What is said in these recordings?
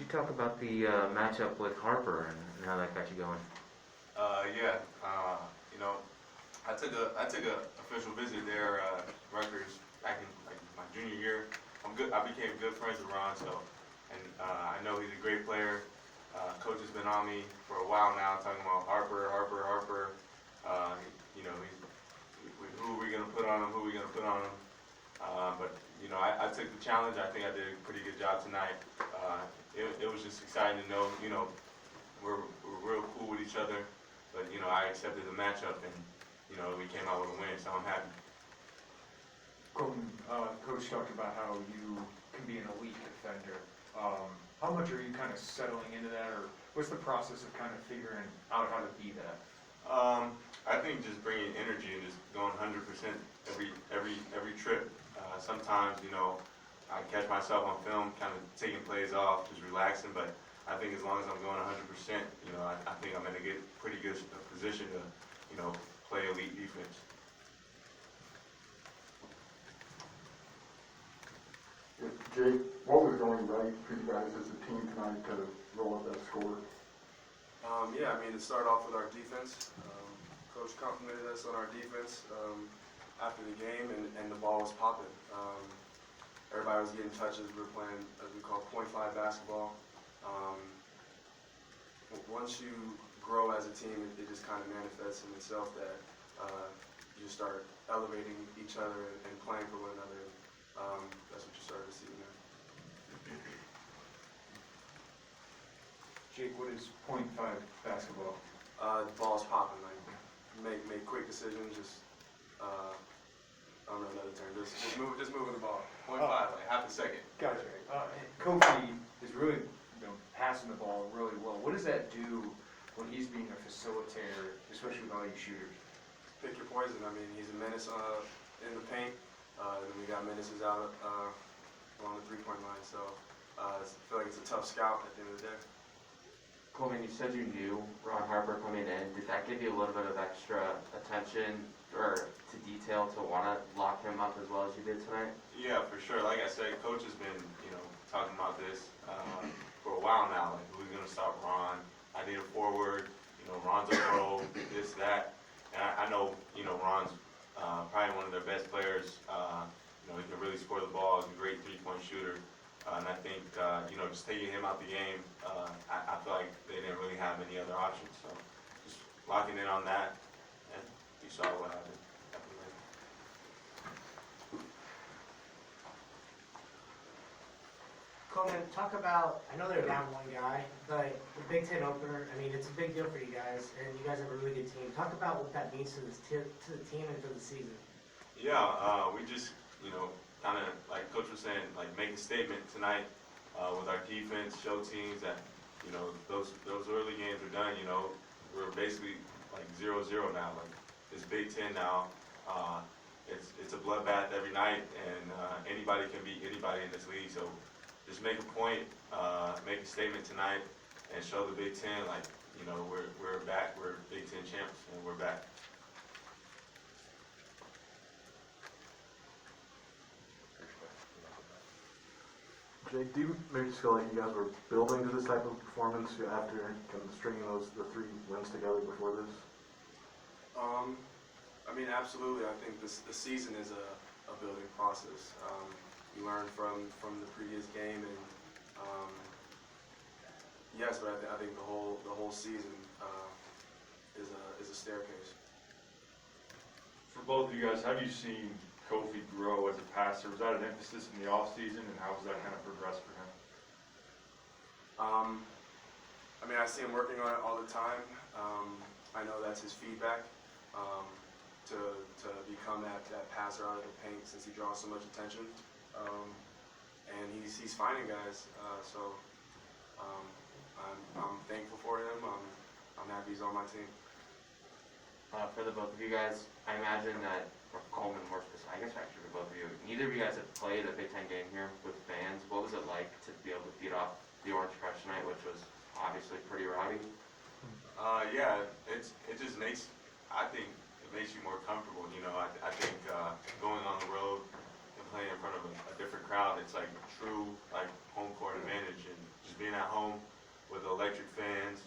talk about the matchup with Harper and how that got you going? Yeah, you know, I took a official visit there, Rutgers, back in like my junior year. I became good friends with Ron, so, and I know he's a great player. Coach has been on me for a while now, talking about Harper. You know, who are we gonna put on him? Who are we gonna put on him? But you know, I took the challenge. I think I did a pretty good job tonight. It was just exciting to know, you know, we're real cool with each other. But you know, I accepted the matchup, and you know, we came out with a win, so I'm happy. Coleman, Coach talked about how you can be an elite defender. How much are you kind of settling into that, or what's the process of kind of figuring out how to be that? I think just bringing energy and just going 100% every trip. Sometimes, you know, I catch myself on film, kind of taking plays off, just relaxing. But I think as long as I'm going 100%, you know, I think I'm in a pretty good position to, you know, play elite defense. Jake, what was going right for you guys as a team tonight to roll up that score? Yeah, I mean, to start off with our defense, Coach complimented us on our defense after the game, and the ball was popping. Everybody was getting touches. We were playing, as we call, .5 basketball. Once you grow as a team, it just kind of manifests in itself that you start elevating each other and playing for one another. That's what you started to see now. Jake, what is .5 basketball? The ball's popping, like make quick decisions. Just I don't know another term. Just moving the ball. .5, like half a second. Gotcha. Kofi is really, passing the ball really well. What does that do when he's being a facilitator, especially with all these shooters? Pick your poison. I mean, he's a menace in the paint. Then we got menaces out along the three-point line. So I feel like it's a tough scout at the end of the day. Coleman, you said you knew Ron Harper coming in. Did that give you a little bit of extra attention or to detail to want to lock him up as well as you did tonight? Yeah, for sure. Like I said, Coach has been, you know, talking about this for a while now. Like, who's going to stop Ron? I need a forward. You know, Ron's a pro. This, that, and I know, you know, Ron's probably one of their best players. You know, he can really score the ball. He's a great three-point shooter. And I think, you know, just taking him out the game, I feel like they didn't really have any other options. So just locking in on that, and you saw what happened. Coleman, talk about, I know they're down one guy, but the Big Ten opener, I mean, it's a big deal for you guys, and you guys have a really good team. Talk about what that means to the team and for the season. Yeah, we just, you know, kind of like Coach was saying, like make a statement tonight with our defense, show teams that, you know, those early games are done. You know, we're basically like 0-0 now. Like it's Big Ten now. It's a bloodbath every night, and anybody can beat anybody in this league. So just make a point, make a statement tonight, and show the Big Ten like, you know, we're back. We're Big Ten champs, and we're back. Jake, do you maybe just feel like you guys were building to this type of performance after kind of stringing the 3 wins together before this? I mean, absolutely. I think the season is a building process. You learn from the previous game, and yes, but I think the whole season is a staircase. For both of you guys, how have you seen Kofi grow as a passer? Was that an emphasis in the offseason, and how has that kind of progressed for him? I mean, I see him working on it all the time. I know that's his feedback to become that passer out of the paint, since he draws so much attention. And he's finding guys. So I'm thankful for him. I'm happy he's on my team. For the both of you guys, I imagine that, for Coleman more specific, I guess actually for both of you, neither of you guys have played a Big Ten game here with fans. What was it like to be able to feed off the Orange Crush tonight, which was obviously pretty rowdy? Yeah, it just makes, I think it makes you more comfortable. You know, I think going on the road and playing in front of a different crowd, it's like true like home court advantage, and just being at home with electric fans,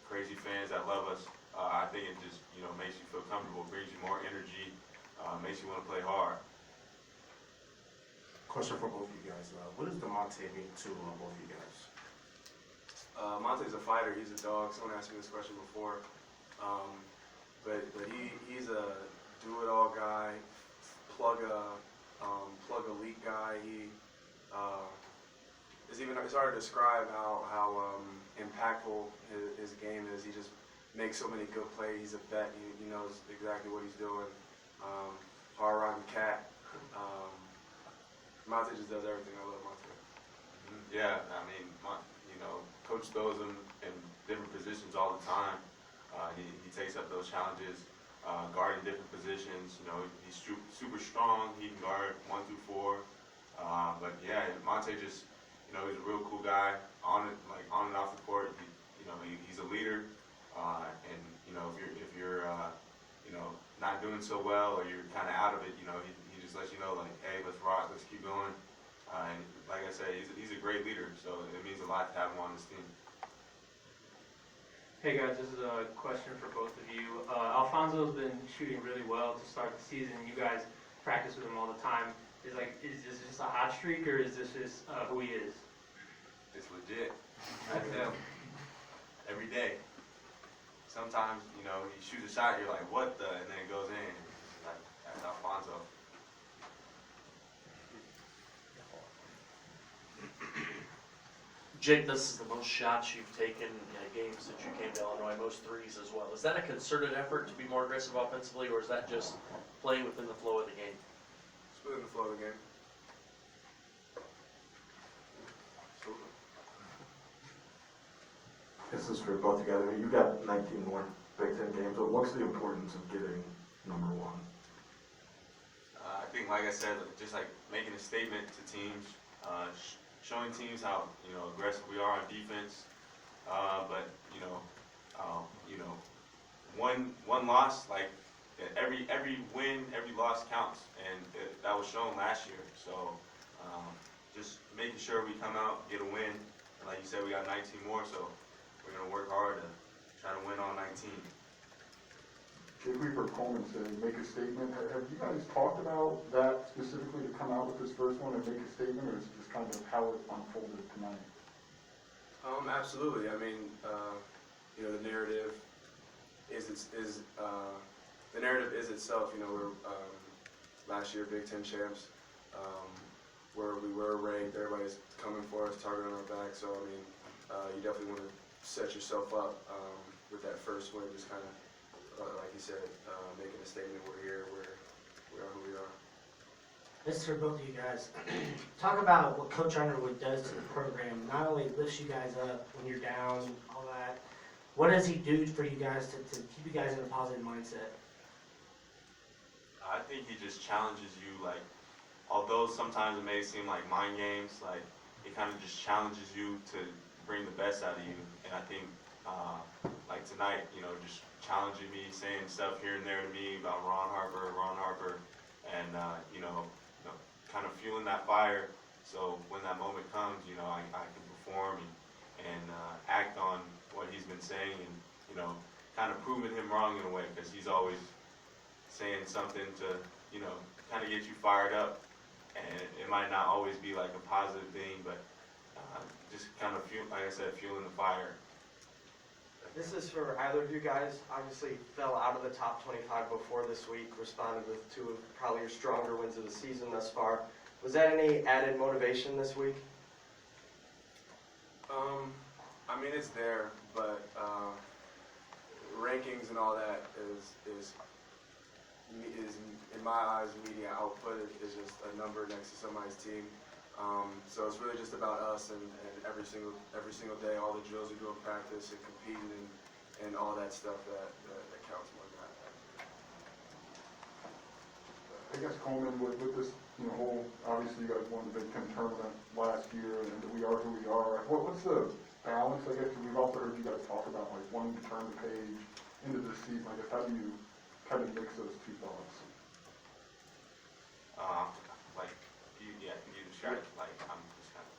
crazy fans that love us. I think it just, makes you feel comfortable, brings you more energy, makes you want to play hard. Question for both of you guys. What does DeMonte mean to both of you guys? Monte's a fighter. He's a dog. Someone asked me this question before. But he's a do-it-all guy, plug a leak guy. It's hard to describe how impactful his game is. He just makes so many good plays. He's a vet. He knows exactly what he's doing. Hard-rocking cat. Monte just does everything. I love Monte. Yeah, I mean, Coach throws him in different positions all the time. He takes up those challenges, guarding different positions. He's super strong. He can guard 1 through 4. But yeah, Monte just, he's a real cool guy on and off the court. He's a leader. And if you're not doing so well or you're kind of out of it, he just lets you know, like, hey, let's rock, let's keep going. And like I said, he's a great leader, so it means a lot to have him on this team. Hey guys, this is a question for both of you. Alfonso's been shooting really well to start the season. You guys practice with him all the time. Is this just a hot streak, or is this just who he is? It's legit. That's him. Every day. Sometimes, he shoots a shot, you're like, what the? And then it goes in. Like, that's Alfonso. Jake, this is the most shots you've taken in a game since you came to Illinois, most threes as well. Is that a concerted effort to be more aggressive offensively, or is that just playing within the flow of the game? It's within the flow of the game. This is for both of you guys. I mean, you've got 19 more Big Ten games, but what's the importance of getting number 1? I think, like I said, just like making a statement to teams, showing teams how aggressive we are on defense. But one loss, like every win, every loss counts, and that was shown last year. So just making sure we come out, get a win, and like you said, we got 19 more, so we're gonna work hard to try to win all 19. Jake, we've heard Coleman say, make a statement. Have you guys talked about that specifically to come out with this first one and make a statement, or is it just kind of how it unfolded tonight? Absolutely. I mean, the narrative the narrative is itself. We're last year Big Ten champs, where we were ranked. Everybody's coming for us, target on our back. So I mean, you definitely want to set yourself up with that first win. Just kind of. Like you said, making a statement, we're here, we are who we are. This is for both of you guys. Talk about what Coach Underwood does to the program. Not only lifts you guys up when you're down, all that. What does he do for you guys to keep you guys in a positive mindset? I think he just challenges you, like, although sometimes it may seem like mind games, like, it kind of just challenges you to bring the best out of you. And I think, like tonight, just challenging me, saying stuff here and there to me about Ron Harper, and kind of fueling that fire. So when that moment comes, I can perform and act on what he's been saying, and kind of proving him wrong in a way, because he's always saying something to kind of get you fired up, and it might not always be like a positive thing, but just kind of fueling the fire. This is for either of you guys. Obviously fell out of the top 25 before this week, responded with 2 of probably your stronger wins of the season thus far. Was that any added motivation this week? I mean, it's there, but rankings and all that is in my eyes, media output is just a number next to somebody's team. So it's really just about us and every single day, all the drills we do in practice and competing and all that stuff that counts more than that. I guess, Coleman, with this whole, obviously you guys won the Big Ten tournament last year, and we are who we are. What's the balance, I guess? We've also heard you guys talk about like wanting to turn the page into this season. I guess, how do you kind of mix those two thoughts? Like, you described it, like, I'm just kind of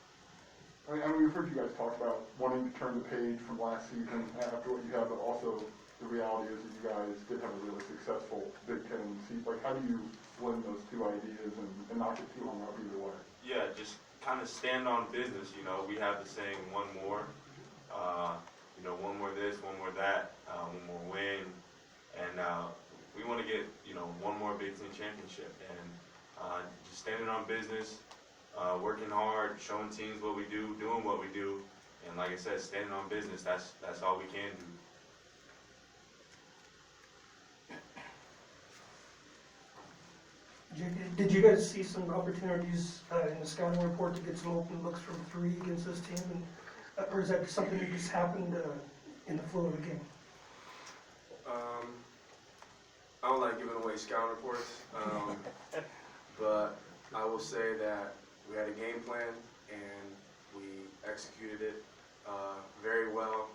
I mean, we've heard you guys talk about wanting to turn the page from last season after what you have, but also the reality is that you guys did have a really successful Big Ten season. Like, how do you blend those two ideas and not get too hung up either way? Yeah, just kind of stand on business, you know. We have the saying, one more, you know, one more this, one more that, one more win. And we want to get, you know, one more Big Ten championship. And just standing on business, working hard, showing teams what we do, doing what we do. And like I said, standing on business, that's all we can do. Did you guys see some opportunities in the scouting report to get some open looks from three against this team? And, or is that something that just happened in the flow of the game? I don't like giving away scouting reports, but I will say that we had a game plan and we executed it very well.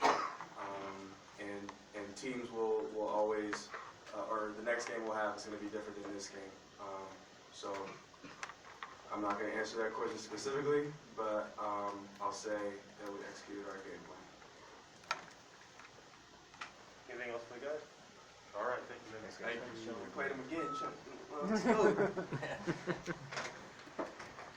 And teams will always, or the next game we'll have is going to be different than this game. So I'm not going to answer that question specifically, but I'll say that we executed our game plan. Anything else for the guys? All right, thank you, Vince. Thank you. We played them again. Let's go.